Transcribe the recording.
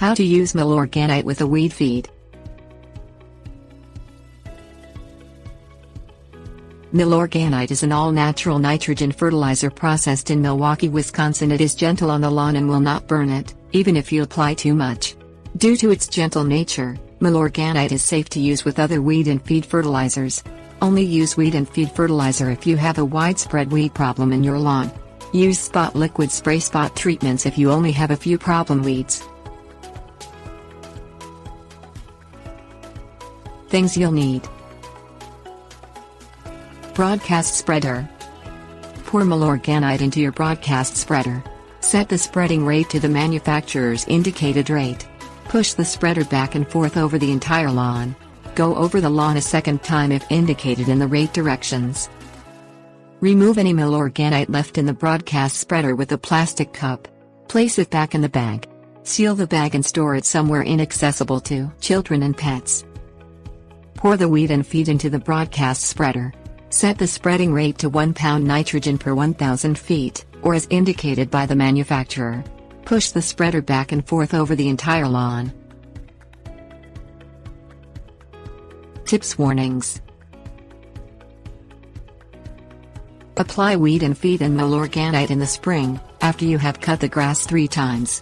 How to use Milorganite with a weed feed. Milorganite is an all-natural nitrogen fertilizer processed in Milwaukee, Wisconsin. It is gentle on the lawn and will not burn it, even if you apply too much. Due to its gentle nature, Milorganite is safe to use with other weed and feed fertilizers. Only use weed and feed fertilizer if you have a widespread weed problem in your lawn. Use spot liquid spray spot treatments if you only have a few problem weeds. Things you'll need: broadcast spreader. Pour Milorganite into your broadcast spreader. Set the spreading rate to the manufacturer's indicated rate. Push the spreader back and forth over the entire lawn. Go over the lawn a second time if indicated in the rate directions. Remove any Milorganite left in the broadcast spreader with a plastic cup. Place it back in the bag. Seal the bag and store it somewhere inaccessible to children and pets. Pour the weed and feed into the broadcast spreader. Set the spreading rate to 1 pound nitrogen per 1,000 feet, or as indicated by the manufacturer. Push the spreader back and forth over the entire lawn. Tips: warnings. Apply weed and feed and Milorganite in the spring, after you have cut the grass 3 times.